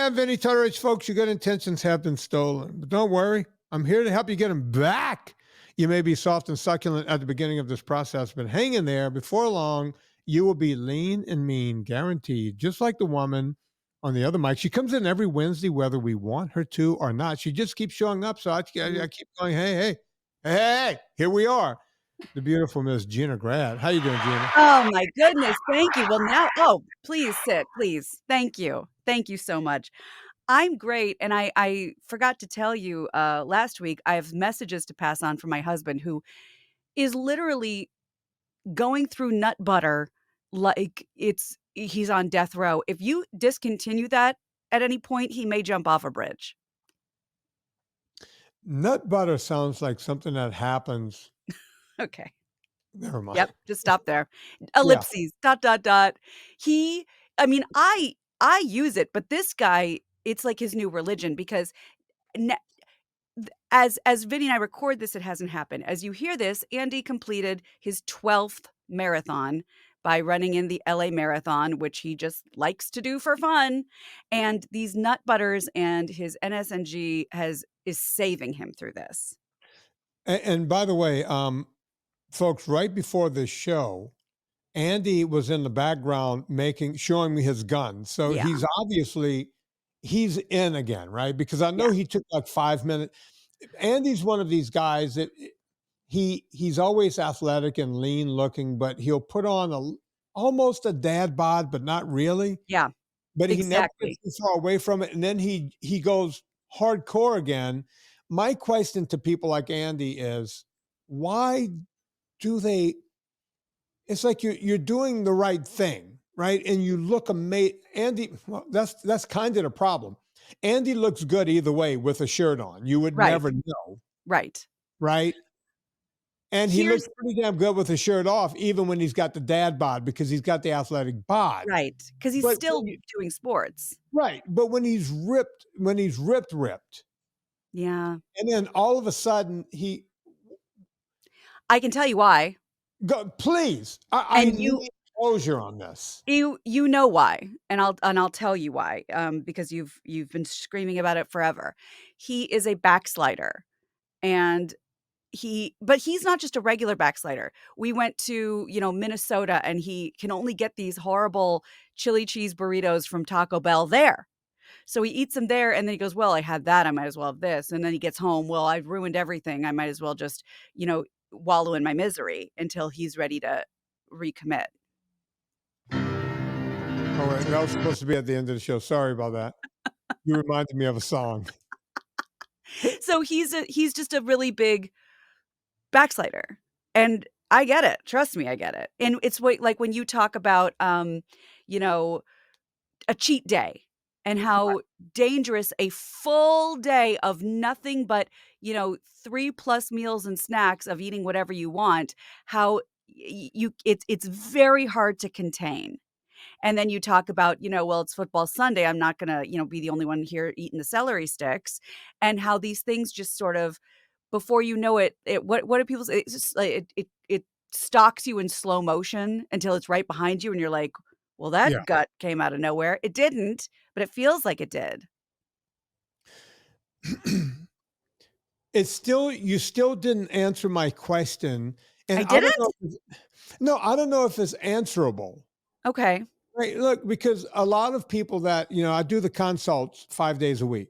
am Vinnie Tortorich, folks. Your good intentions have been stolen, but don't worry. I'm here to help you get them back. You may be soft and succulent at the beginning of this process, but hang in there. Before long, you will be lean and mean, guaranteed, just like the woman on the other mic. She comes in every Wednesday, whether we want her to or not. She just keeps showing up. So I keep going, hey, here we are. The beautiful Miss Gina Grad. How you doing, Gina? Oh my goodness. Thank you. Well, now, please sit, please. Thank you. Thank you so much. I'm great. And I forgot to tell you last week, I have messages to pass on from my husband who is literally going through nut butter like he's on death row. If you discontinue that at any point, he may jump off a bridge. Nut butter sounds like something that happens. Okay. Never mind. Yep, just stop there. Yeah. Ellipses, ... I mean, I use it, but this guy, it's like his new religion because ne as Vinny and I record this, it hasn't happened. As you hear this, Andy completed his 12th marathon by running in the LA Marathon, which he just likes to do for fun, and these nut butters and his NSNG is saving him through this. And by the way, folks, right before this show, Andy was in the background showing me his gun. So Yeah, he's in again, right? Because I know yeah, he took like 5 minutes. Andy's one of these guys that he's always athletic and lean looking, but he'll put on almost a dad bod, but not really. yeah, But he never gets exactly. too far away from it. And then he goes hardcore again. My question to people like Andy is, why do they? It's like you're doing the right thing, right? And you look amazing. Andy, well, that's kind of the problem. Andy looks good either way with a shirt on. You would Right, never know, right. right? And he Here's looks pretty damn good with a shirt off, even when he's got the dad bod because he's got the athletic bod. Right, because he's But still doing sports. right, but when he's ripped, Yeah. and then all of a sudden he I can tell you why, go. Please, I and you need closure on this. you know why, and I'll tell you why, because you've been screaming about it forever. He is a backslider, and but he's not just a regular backslider. We went to, Minnesota, and he can only get these horrible chili cheese burritos from Taco Bell there. So he eats them there, and then he goes, "Well, I had that, I might as well have this." And then he gets home, "Well, I've ruined everything. I might as well just, wallow in my misery," until he's ready to recommit. Oh, wait, that was supposed to be at the end of the show. Sorry about that. You reminded me of a song. So he's just a really big backslider, and I get it. Trust me, I get it. And it's like when you talk about, you know, a cheat day and how dangerous a full day of nothing but, 3 plus meals and snacks of eating whatever you want, how it's very hard to contain. And then you talk about, well, it's football Sunday. I'm not gonna, be the only one here eating the celery sticks, and how these things just sort of, before you know it, what do people say? It's just like it stalks you in slow motion until it's right behind you, and you're like, well, Yeah. that gut came out of nowhere. It didn't, but it feels like it did. You still didn't answer my question. And I didn't? I don't know if it's answerable. Okay. Right. Look, because a lot of people that, I do the consults 5 days a week.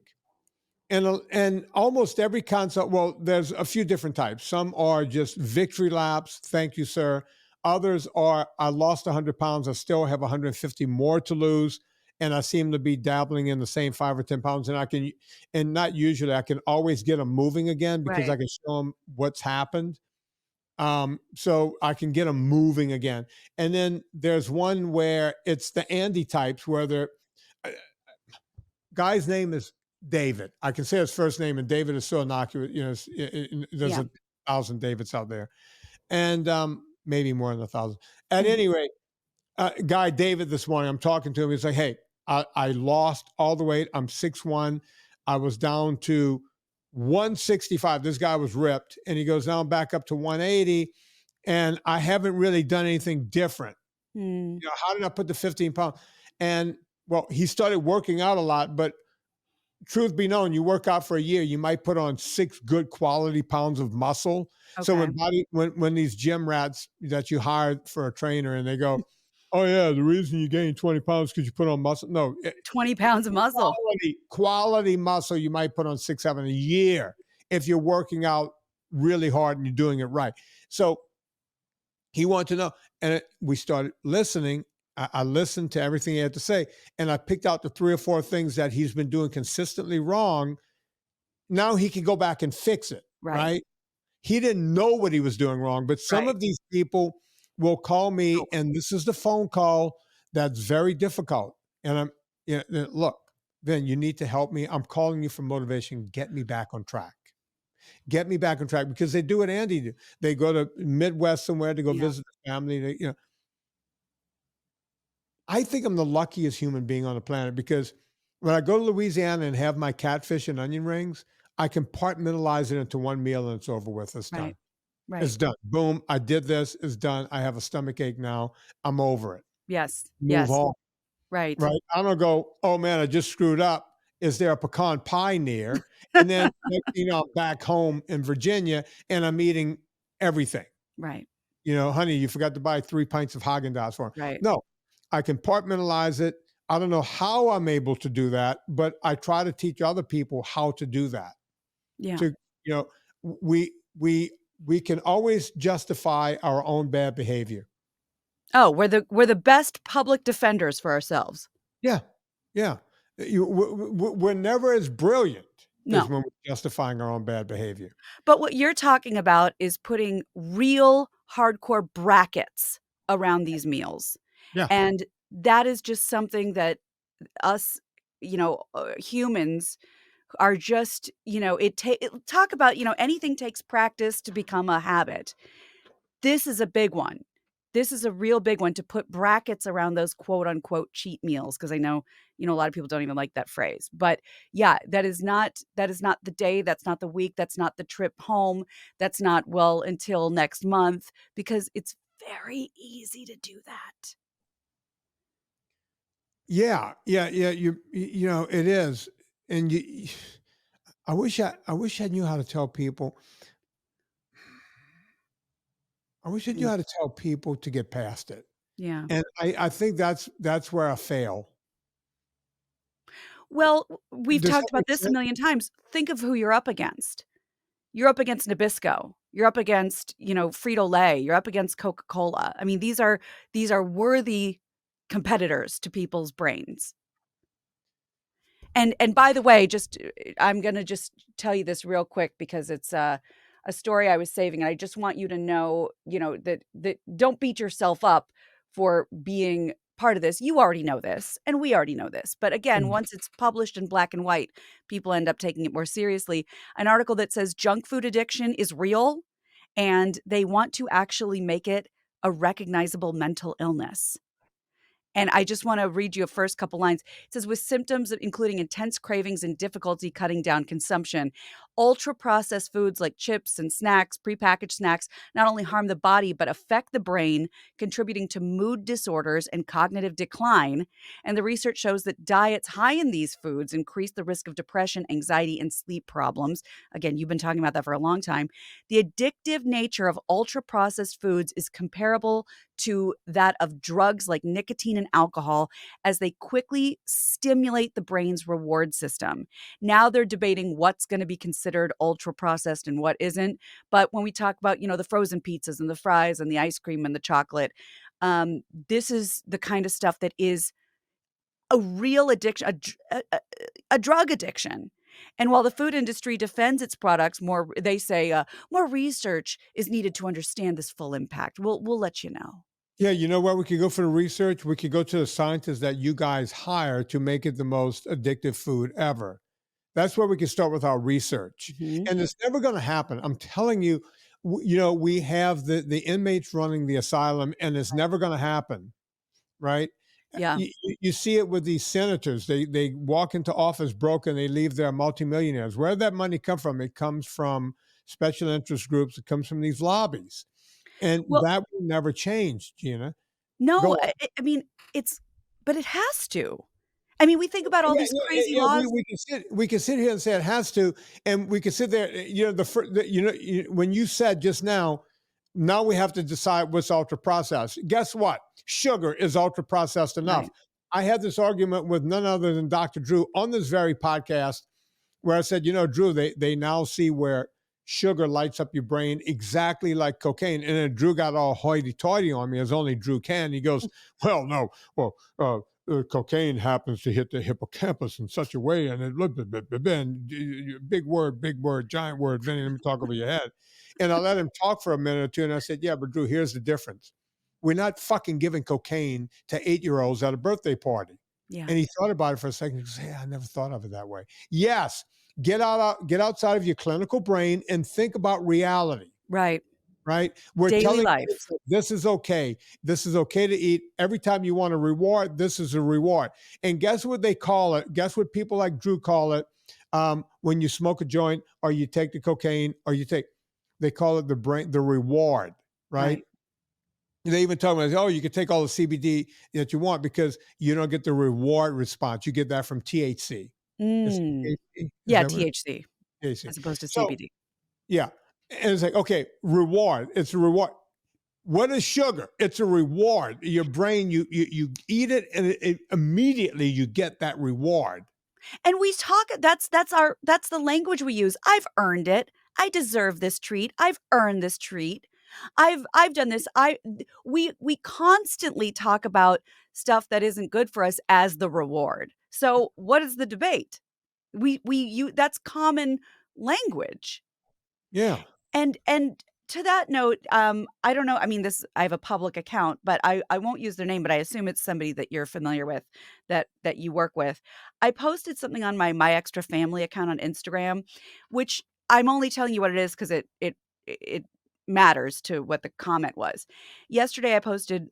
And almost every consult, well, there's a few different types. Some are just victory laps. Thank you, sir. Others are, I lost 100 pounds. I still have 150 more to lose. And I seem to be dabbling in the same 5 or 10 pounds. And not usually, I can always get them moving again because Right. I can show them what's happened. So I can get them moving again. And then there's one where it's the Andy types where they're, uh, guy's name is David. I can say his first name, and David is so innocuous. There's Yeah. 1,000 Davids out there, and maybe more than 1,000. At Mhm. any rate, guy David this morning, I'm talking to him. He's like, "Hey, I lost all the weight. I'm 6'1". I was down to 165. This guy was ripped, and he goes, now I'm back up to 180, and I haven't really done anything different. Mm. How did I put the 15 pounds?" And well, he started working out a lot, but truth be known, you work out for a year, you might put on 6 good quality pounds of muscle. So Okay. when these gym rats that you hired for a trainer and they go, "Oh yeah, the reason you gained 20 pounds because you put on muscle." No, 20 pounds of muscle. quality muscle you might put on 6, 7 a year if you're working out really hard and you're doing it right. So he wanted to know, and we started listening. I listened to everything he had to say, and I picked out the 3 or 4 things that he's been doing consistently wrong. Now he can go back and fix it, Right. right? He didn't know what he was doing wrong, but some Right. of these people will call me, Oh, and this is the phone call that's very difficult. And look, Vin, you need to help me. I'm calling you for motivation. Get me back on track. Get me back on track, because they do what Andy do. They go to Midwest somewhere to go yeah. visit the family. I think I'm the luckiest human being on the planet, because when I go to Louisiana and have my catfish and onion rings, I compartmentalize it into one meal and it's over with. It's Right. done. Right. It's done. Boom. I did this. It's done. I have a stomach ache now. I'm over it. Yes. Move Yes. on. Right. Right. I don't go, oh man, I just screwed up. Is there a pecan pie near? And then, I'm back home in Virginia and I'm eating everything. Right. Honey, you forgot to buy 3 pints of Haagen-Dazs for him. Right. No, I compartmentalize it. I don't know how I'm able to do that, but I try to teach other people how to do that. Yeah. To, you know, we we we can always justify our own bad behavior. Oh, we're the best public defenders for ourselves. Yeah, yeah. We're never as brilliant as No. when we're justifying our own bad behavior. But what you're talking about is putting real hardcore brackets around these meals. Yeah. And that is just something that us, humans are just, talk about, anything takes practice to become a habit. This is a big one. This is a real big one, to put brackets around those quote unquote cheat meals, because I know, a lot of people don't even like that phrase. But yeah, that is not the day, that's not the week, that's not the trip home, that's not, well, until next month, because it's very easy to do that. Yeah, yeah, yeah. It is, and I wish I knew how to tell people. I wish I knew Mm, how to tell people to get past it, yeah. and I think that's where I fail. Well, we've Does talked that about make this a sense? million times. Think of who you're up against. You're up against Nabisco. You're up against, Frito-Lay. You're up against Coca-Cola. I mean, these are worthy competitors to people's brains. And by the way, just I'm gonna just tell you this real quick, because it's a story I was saving, and I just want you to know, that don't beat yourself up for being part of this. You already know this, and we already know this. But again, Mm. once it's published in black and white, people end up taking it more seriously. An article that says junk food addiction is real, and they want to actually make it a recognizable mental illness. And I just want to read you a first couple lines. It says, with symptoms including intense cravings and difficulty cutting down consumption, ultra processed foods like chips and snacks, prepackaged snacks, not only harm the body, but affect the brain, contributing to mood disorders and cognitive decline. And the research shows that diets high in these foods increase the risk of depression, anxiety, and sleep problems. Again, you've been talking about that for a long time. The addictive nature of ultra processed foods is comparable to that of drugs like nicotine and alcohol, as they quickly stimulate the brain's reward system. Now they're debating what's going to be considered ultra processed and what isn't. But when we talk about, the frozen pizzas and the fries and the ice cream and the chocolate, this is the kind of stuff that is a real addiction, a drug addiction. And while the food industry defends its products more, they say more research is needed to understand this full impact. We'll let you know. Yeah, you know where we could go for the research? We could go to the scientists that you guys hire to make it the most addictive food ever. That's where we can start with our research. Mhm. And it's never going to happen. I'm telling you, we have the inmates running the asylum, and it's never going to happen, right? Yeah. You see it with these senators. They walk into office broke and they leave there multimillionaires. Where did that money come from? It comes from special interest groups. It comes from these lobbies. And Well, that will never change, Gina. Go no, on. I mean, it's but it has to. I mean, we think about all Yeah, these yeah, crazy yeah, laws. we can sit here and say it has to, and we can sit there. You know, when you said just now we have to decide what's ultra processed. Guess what? Sugar is ultra processed enough. Right. I had this argument with none other than Dr. Drew on this very podcast, where I said, you know, Drew, they now see where sugar lights up your brain exactly like cocaine. And then Drew got all hoity-toity on me, as only Drew can. He goes, well, no, well, cocaine happens to hit the hippocampus in such a way, and big word, giant word, Vinnie, let me talk over your head. And I let him talk for a minute or two, and I said, yeah, but Drew, here's the difference. We're not fucking giving cocaine to 8-year-olds at a birthday party. Yeah. And he thought about it for a second. He goes, hey, I never thought of it that way. Yes, get outside of your clinical brain and think about reality. Right. Right? We're Daily telling life. kids that this is okay. This is okay to eat. Every time you want a reward, this is a reward. And guess what they call it? Guess what people like Drew call it? When you smoke a joint or you take the cocaine or they call it the reward, right? Right. They even tell me, oh, you can take all the CBD that you want because you don't get the reward response. You get that from THC. Is it Mm. THC? Is Yeah, that what it THC is? THC. as opposed to So, CBD. yeah. And it's like, okay, reward. It's a reward. What is sugar? It's a reward. Your brain, you eat it, and it immediately you get that reward. And we talk that's the language we use. I've earned it. I deserve this treat. I've earned this treat. I've done this. We constantly talk about stuff that isn't good for us as the reward. So what is the debate? That's common language. Yeah. And to that note, I don't know, I mean, I have a public account, but I won't use their name, but I assume it's somebody that you're familiar with, that you work with. I posted something on my Extra Family account on Instagram, which I'm only telling you what it is because it matters to what the comment was. Yesterday, I posted,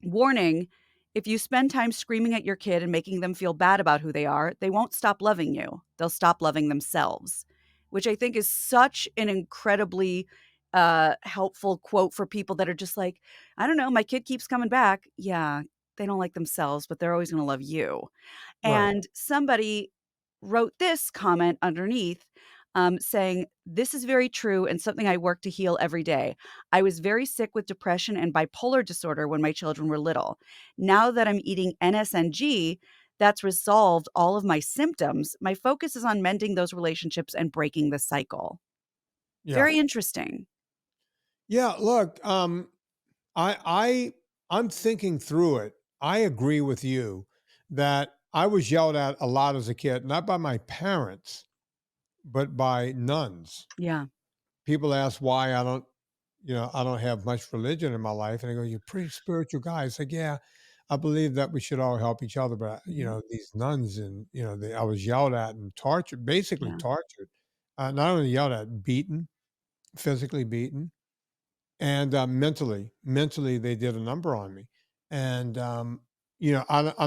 warning, if you spend time screaming at your kid and making them feel bad about who they are, they won't stop loving you. They'll stop loving themselves, which I think is such an incredibly helpful quote for people that are just like, I don't know, my kid keeps coming back. Yeah, they don't like themselves, but they're always going to love you. Right. And somebody wrote this comment underneath, saying, this is very true and something I work to heal every day. I was very sick with depression and bipolar disorder when my children were little. Now that I'm eating NSNG, that's resolved all of my symptoms. My focus is on mending those relationships and breaking the cycle. Yeah. Very interesting. Yeah. Look, I'm thinking through it. I agree with you that I was yelled at a lot as a kid, not by my parents, but by nuns. Yeah. People ask why I don't have much religion in my life. And I go, you're a pretty spiritual guy. It's like, yeah, I believe that we should all help each other. But, Mhm. these nuns and, I was yelled at and tortured, basically Yeah. tortured. Not only yelled at, beaten, physically beaten. And mentally, they did a number on me. And, I'm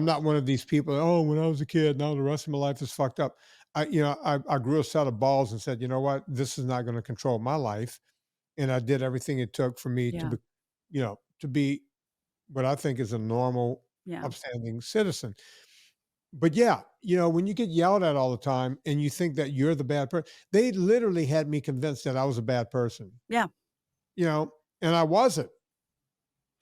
not one of these people, oh, when I was a kid, now the rest of my life is fucked up. I grew a set of balls and said, you know what, this is not going to control my life. And I did everything it took for me Yeah. to be what I think is a normal, Yeah. upstanding citizen. But yeah, when you get yelled at all the time and you think that you're the bad person, they literally had me convinced that I was a bad person, Yeah. you know, and I wasn't.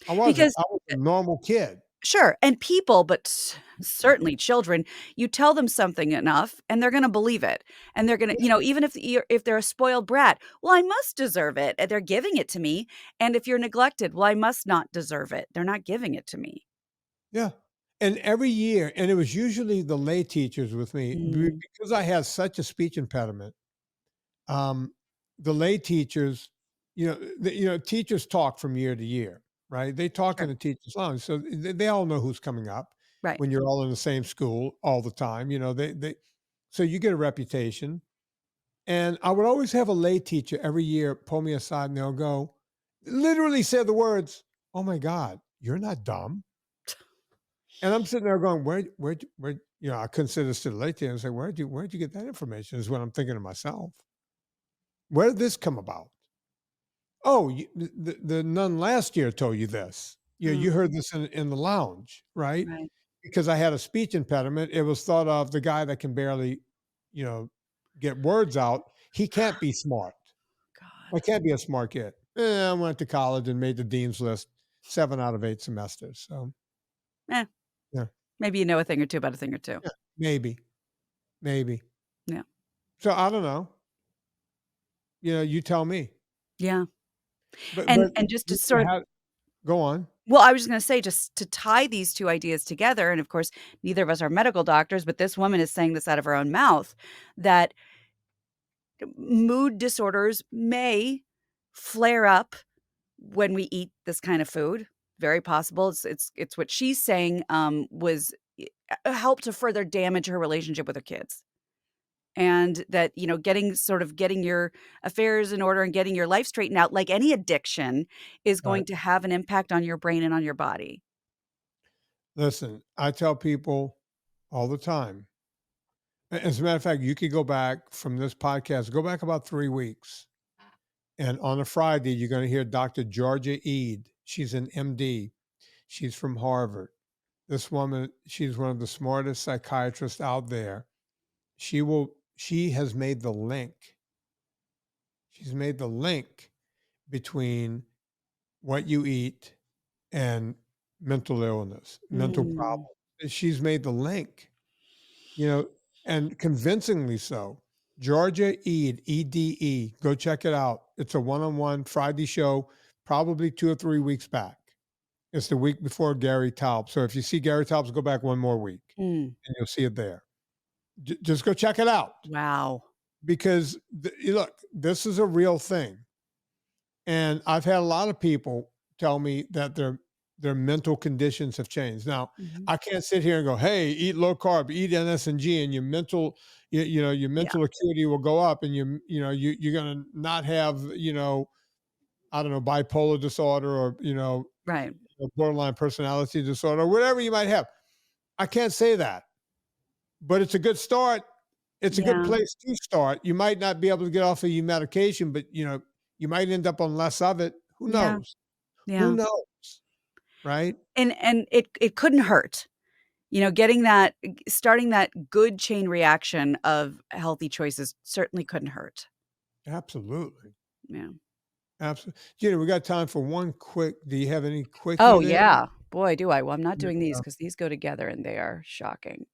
I wasn't. Because I was a normal kid. sure, and people, but certainly children, you tell them something enough and they're gonna believe it, and they're gonna, even if they're a spoiled brat, "Well, I must deserve it, and they're giving it to me," and if you're neglected, "Well, I must not deserve it, they're not giving it to me." Yeah. And every year, and it was usually the lay teachers with me Mm, because I had such a speech impediment. Um, the lay teachers, teachers talk from year to year, right? They talk in sure, the teacher's lounge, so they all know who's coming up right, when you're all in the same school all the time. So you get a reputation. And I would always have a lay teacher every year pull me aside and they'll go, literally say the words, "Oh my God, you're not dumb." And I'm sitting there going, I consider this to the late teacher and say, where'd you get that information? Is what I'm thinking to myself. Where did this come about? Oh, the nun last year told you this. You mm, heard this in the lounge, right? right, because I had a speech impediment, it was thought of the guy that can barely, you know, get words out. He can't be smart. I God. can't be a smart kid. I went to college and made the dean's list 7 out of 8 semesters. So, Eh, yeah, maybe you know a thing or two about a thing or two. yeah, maybe, maybe. Yeah. So I don't know. You tell me. Yeah. But And just to you sort of had go on. well, I was just gonna say just to tie these 2 ideas together, and of course, neither of us are medical doctors, but this woman is saying this out of her own mouth, that mood disorders may flare up when we eat this kind of food. Very possible. It's what she's saying, was helped to further damage her relationship with her kids. And that, getting your affairs in order and getting your life straightened out, like any addiction, is Right. going to have an impact on your brain and on your body. Listen, I tell people all the time. As a matter of fact, you could go back from this podcast, go back about 3 weeks. And on a Friday, you're going to hear Dr. Georgia Eade. She's an MD. She's from Harvard. This woman, she's one of the smartest psychiatrists out there. She has made the link. She's made the link between what you eat and mental illness, mental Mm. problems. She's made the link, you know, and convincingly so. Georgia Eade, EDE, go check it out. It's a one-on-one Friday show, probably 2 or 3 weeks back. It's the week before Gary Taubes. So if you see Gary Taubes, go back one more week Mm. and you'll see it there. Just go check it out Wow. because look, this is a real thing. And I've had a lot of people tell me that their mental conditions have changed. Now, Mhm. I can't sit here and go, "Hey, eat low carb, eat NSNG, and your mental, your Yeah. mental acuity will go up, and you're gonna not have, I don't know, bipolar disorder or Right. borderline personality disorder, whatever you might have." I can't say that, but it's a good start. It's a good Yeah. place to start. You might not be able to get off of your medication, but you might end up on less of it. Who Yeah. knows? Who Yeah. knows? Right? And it couldn't hurt. Getting that starting that good chain reaction of healthy choices certainly couldn't hurt. Absolutely. Yeah. Absolutely. Gina, we got time for one quick. Do you have any Oh, quickie there? yeah. Boy, do I. Well, I'm not doing these Yeah. because these go together and they are shocking.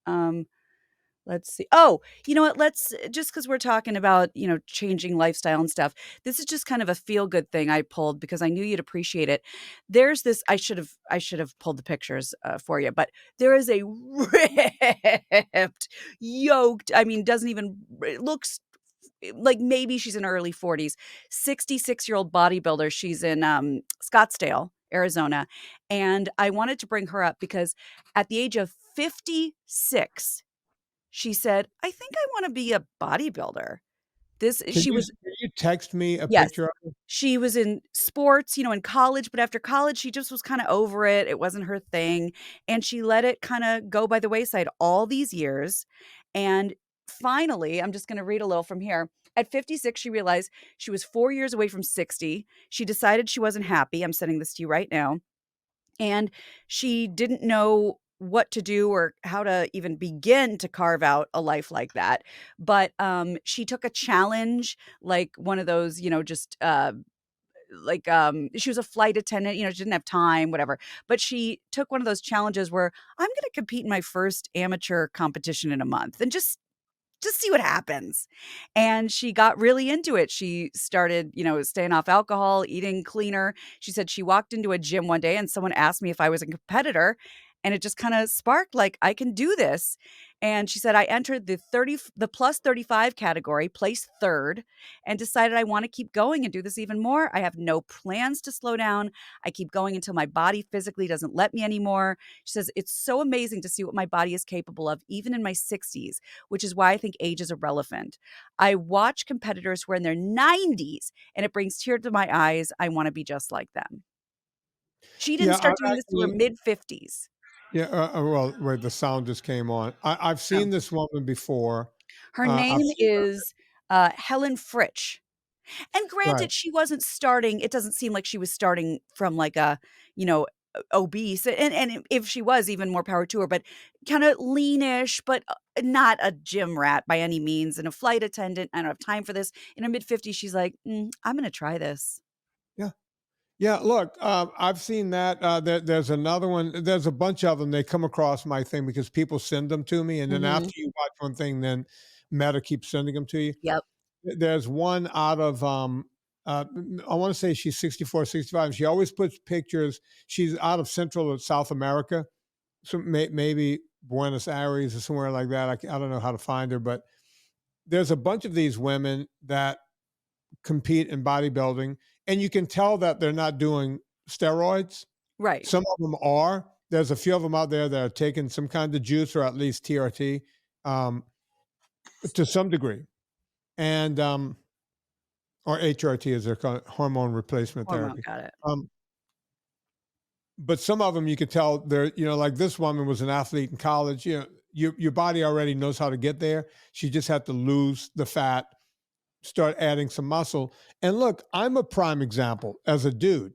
Let's see. Oh, you know what? Let's just because 'cause we're talking about, changing lifestyle and stuff. This is just kind of a feel good thing I pulled because I knew you'd appreciate it. There's this I should have pulled the pictures, for you, but there is a ripped, yoked, I mean, doesn't even it looks like maybe she's in her early 40s, 66-year-old bodybuilder. She's in, Scottsdale, Arizona, and I wanted to bring her up because at the age of 56 she said, "I think I wanna be a bodybuilder." This Can she you was can you text me a Yes. picture of it? She was in sports, in college, but after college, she just was kinda over it, it wasn't her thing, and she let it kinda go by the wayside all these years, and finally, I'm just gonna read a little from here. At 56, she realized she was 4 years away from 60. She decided she wasn't happy, I'm sending this to you right now. And she didn't know what to do or how to even begin to carve out a life like that. But, she took a challenge, like one of those, just, she was a flight attendant, she didn't have time, whatever. But she took one of those challenges where, "I'm gonna compete in my first amateur competition in a month and just see what happens." And she got really into it. She started, staying off alcohol, eating cleaner. She said she walked into a gym one day and someone asked me if I was a competitor, and it just kinda sparked, like, I can do this. And she said, "I entered the plus 35 category, placed 3rd, and decided I wanna keep going and do this even more. I have no plans to slow down. I keep going until my body physically doesn't let me anymore." She says, "It's so amazing to see what my body is capable of, even in my 60s, which is why I think age is irrelevant. I watch competitors who are in their 90s, and it brings tears to my eyes. I wanna be just like them." She didn't Yeah, start I've doing this till her actually. mid-50s. Yeah. Well, wait, the sound just came on. I've Oh. seen this woman before. Her I've name seen her. is, Helen Fritch. And Right. granted, she wasn't starting it doesn't seem like she was starting from, like, a, obese, and if she was, even more power to her, but kinda leanish, but, not a gym rat by any means, and a flight attendant. "I don't have time for this." In her mid-50s, she's like, I'm gonna try this." Yeah. Yeah, look, I've seen that. There's another one. There's a bunch of them. They come across my thing because people send them to me, and then after Mhm. you watch one thing, then Meta keeps sending them to you. Yep. There's one out of, I want to say she's 64, 65. She always puts pictures. She's out of Central or South America, so maybe Buenos Aires or somewhere like that. I don't know how to find her, but there's a bunch of these women that compete in bodybuilding, and you can tell that they're not doing steroids. Right. Some of them are. There's a few of them out there that are taking some kind of juice or at least TRT, um, to some degree, and or HRT as they're called, hormone replacement Hormone, therapy. got it. Um, but some of them you could tell they're, like this woman was an athlete in college. Your body already knows how to get there. She just had to lose the fat, start adding some muscle. And look, I'm a prime example as a dude.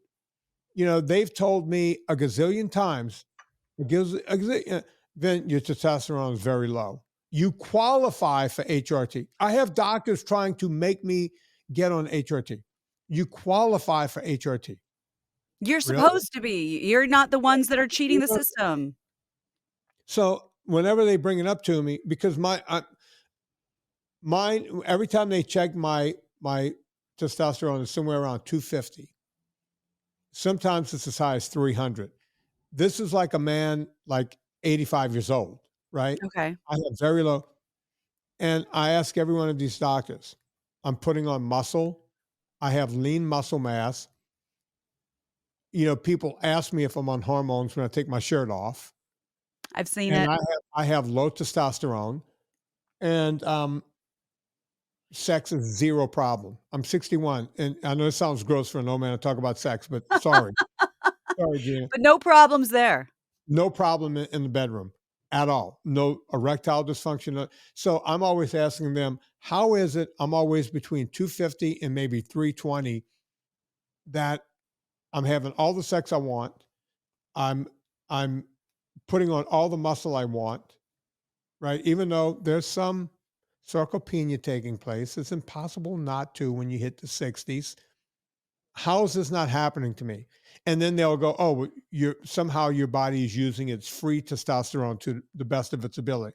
They've told me a gazillion times, then your testosterone is very low. You qualify for HRT. I have doctors trying to make me get on HRT. You qualify for HRT. You're Really? supposed to be. You're not the ones that are cheating the system. So whenever they bring it up to me, because mine, every time they check my testosterone is somewhere around 250. Sometimes it's as high as 300. This is like a man like 85 years old, right? Okay. I have very low. And I ask every one of these doctors, I'm putting on muscle. I have lean muscle mass. People ask me if I'm on hormones when I take my shirt off. I've seen And it. I have low testosterone. And sex is zero problem. I'm 61. And I know it sounds gross for an old man to talk about sex, but sorry. Sorry, Gina. But no problems there. No problem in the bedroom at all. No erectile dysfunction. So I'm always asking them, how is it I'm always between 250 and maybe 320 that I'm having all the sex I want. I'm putting on all the muscle I want, right? Even though there's some sarcopenia taking place, it's impossible not to when you hit the 60s. How is this not happening to me? And then they'll go, oh, well, somehow your body is using its free testosterone to the best of its ability.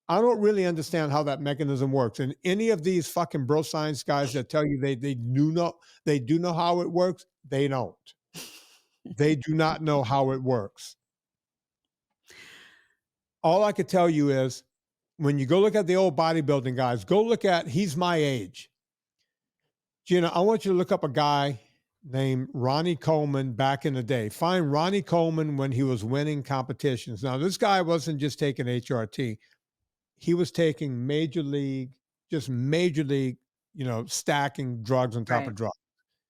I don't really understand how that mechanism works. And any of these fucking bro science guys that tell you they do know how it works, they don't. They do not know how it works. All I could tell you is when you go look at the old bodybuilding guys, he's my age. Gina, I want you to look up a guy named Ronnie Coleman back in the day. Find Ronnie Coleman when he was winning competitions. Now, this guy wasn't just taking HRT. He was taking major league, stacking drugs on top Right. of drugs.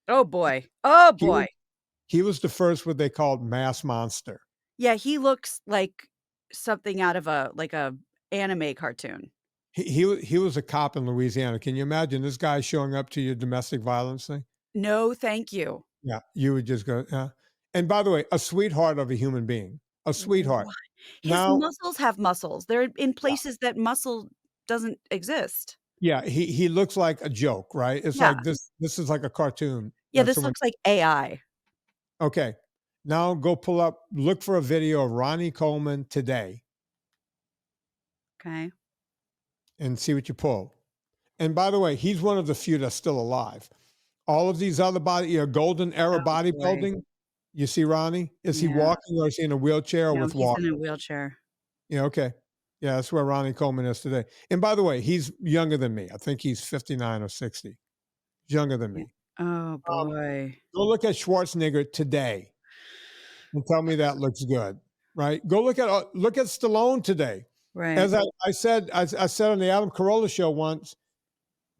Oh boy. Oh He was, boy. he was the first what they called mass monster. Yeah, he looks like something out of a anime cartoon. He was a cop in Louisiana. Can you imagine this guy showing up to your domestic violence thing? No, thank you. Yeah, you would just go, yeah. And by the way, a sweetheart of a human being, a sweetheart. What? His Now, muscles have muscles. They're in yeah, places that muscle doesn't exist. yeah, he looks like a joke, right? It's Yeah. like this is like a cartoon Yeah, that this someone. looks like AI. Okay, now look for a video of Ronnie Coleman today Okay. and see what you pull. And by the way, he's one of the few that's still alive. All of these other golden era Oh boy. bodybuilding. You see Ronnie? Is he Yeah. walking or is he in a wheelchair or No, with he's walker? in a wheelchair. Yeah, okay. Yeah, that's where Ronnie Coleman is today. And by the way, he's younger than me. I think he's 59 or 60. He's younger than Yeah. me. Oh boy. Go look at Schwarzenegger today and tell me that looks good, right? Go look at Stallone today. Right. As I said on the Adam Carolla show once,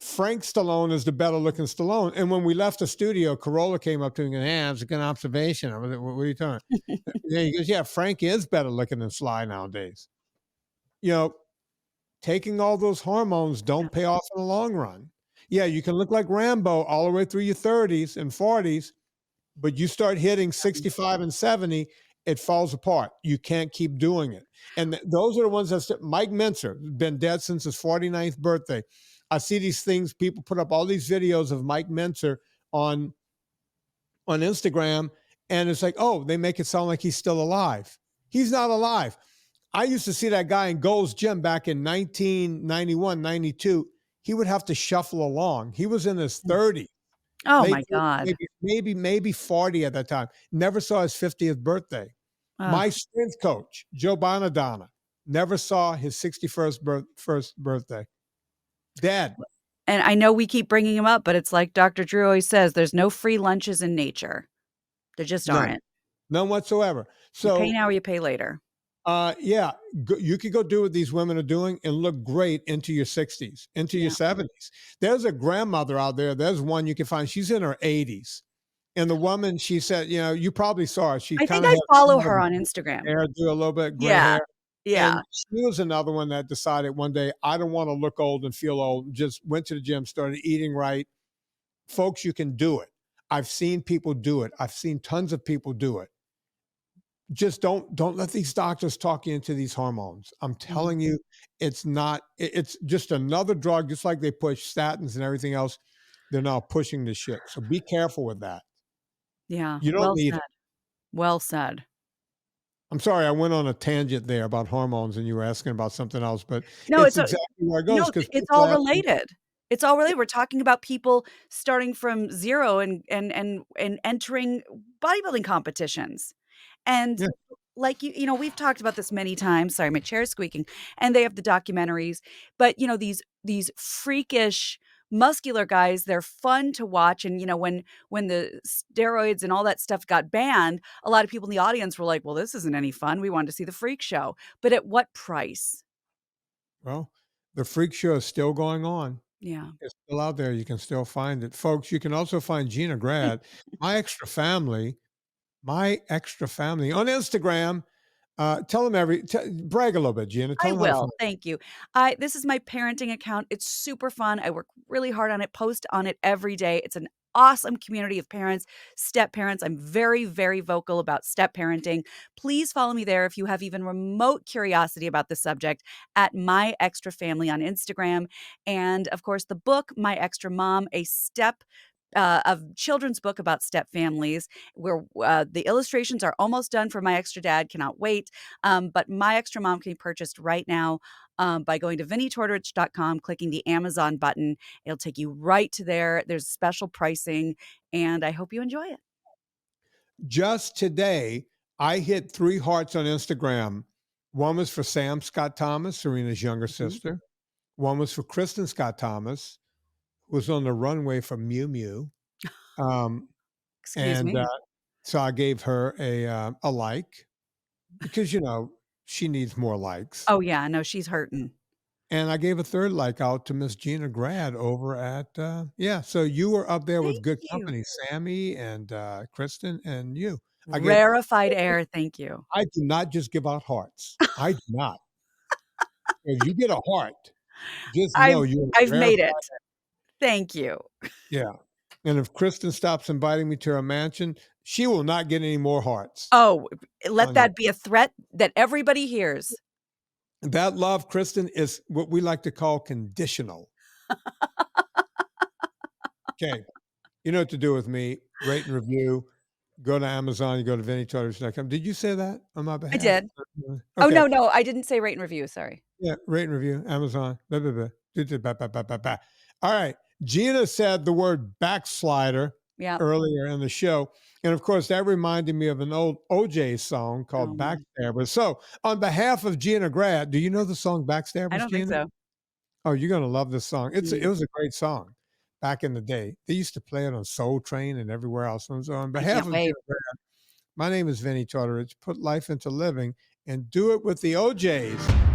Frank Stallone is the better looking Stallone. And when we left the studio, Carolla came up to me and goes, it's a good observation. I was like, what are you talking? Yeah, he goes, yeah, Frank is better looking than Sly nowadays. Taking all those hormones Yeah. don't pay off in the long run. Yeah, you can look like Rambo all the way through your 30s and 40s, but you start hitting 65 and 70, it falls apart. You can't keep doing it. And those are the ones Mike Menser, been dead since his 49th birthday. I see these things, people put up all these videos of Mike Menser on Instagram, and it's like, oh, they make it sound like he's still alive. He's not alive. I used to see that guy in Gold's Gym back in 1991, 92. He would have to shuffle along. He was in his 30s. Oh Late my God. maybe 40 at that time. Never saw his 50th birthday. My strength coach, Joe Bonadonna, never saw his 61st first birthday. Dead. And I know we keep bringing him up, but it's like Dr. Drew always says, there's no free lunches in nature. There just aren't. None whatsoever. You pay So now or you pay later. yeah, you could go do what these women are doing and look great into your 60s, into your 70s. There's a grandmother out there. There's one you can find. She's in her 80s. And the woman, she said, you know, you probably saw her. She I kind think of I had follow her on Instagram. hair, do a little bit gray Yeah. hair. Yeah. And she was another one that decided one day, I don't want to look old and feel old. Just went to the gym, started eating right. Folks, you can do it. I've seen people do it. I've seen tons of people do it. Just don't let these doctors talk you into these hormones. I'm telling you, it's not, it's just another drug, just like they push statins and everything else. They're now pushing this shit. So be careful with that. Yeah. You don't need it. Well said. I'm sorry, I went on a tangent there about hormones and you were asking about something else, but No, it's exactly where it goes. No, it's all related. It's all related. We're talking about people starting from zero and entering bodybuilding competitions. And like, you know, we've talked about this many times. Sorry, my chair is squeaking. And they have the documentaries. But, you know, these freakish muscular guys, they're fun to watch. And, you know, when the steroids and all that stuff got banned, a lot of people in the audience were like, well, this isn't any fun. We wanted to see the freak show. But at what price? Well, the freak show is still going on. Yeah. It's still out there. You can still find it. Folks, you can also find Gina Grad, my extra family on Instagram. Tell them brag a little bit, Gina. Tell I them how to will. find Thank you. This is my parenting account. It's super fun. I work really hard on it, post on it every day. It's an awesome community of parents, step parents. I'm very, very vocal about step parenting. Please follow me there if you have even remote curiosity about the subject at My Extra Family on Instagram. And of course, the book, My Extra Mom, a children's book about step families, where the illustrations are almost done for My Extra Dad. Cannot wait. But My Extra Mom can be purchased right now by going to VinnieTortorich.com, clicking the Amazon button. It'll take you right to there. There's special pricing, and I hope you enjoy it. Just today, I hit 3 hearts on Instagram. One was for Sam Scott Thomas, Serena's younger sister. One was for Kristen Scott Thomas, who was on the runway for Miu Miu. Excuse me. So I gave her a like because, you know, she needs more likes. Oh, yeah. No, she's hurting. And I gave a 3rd like out to Miss Gina Grad over at, so you were up there with good company, Sammy and Kristen and you. Rarefied air, thank you. I do not just give out hearts. I do not. If you get a heart, just know I've made it. Thank you. Yeah. And if Kristen stops inviting me to her mansion, she will not get any more hearts. Oh, let that be a threat that everybody hears. That love, Kristen, is what we like to call conditional. Okay. You know what to do with me. Rate and review. Go to Amazon. You go to VinnieTortorich.com. Did you say that on my behalf? I did. Okay. Oh, no. I didn't say rate and review. Sorry. Yeah. Rate and review. Amazon. Blah, blah, blah. All right. Gina said the word backslider earlier in the show. And of course, that reminded me of an old OJ song called Backstabber. So on behalf of Gina Grad, do you know the song Backstabbers, I don't Gina? think so. Oh, you're going to love this song. It was a great song back in the day. They used to play it on Soul Train and everywhere else. And so on behalf of Gina Grad, my name is Vinnie Tortorich. Put life into living and do it with the OJs.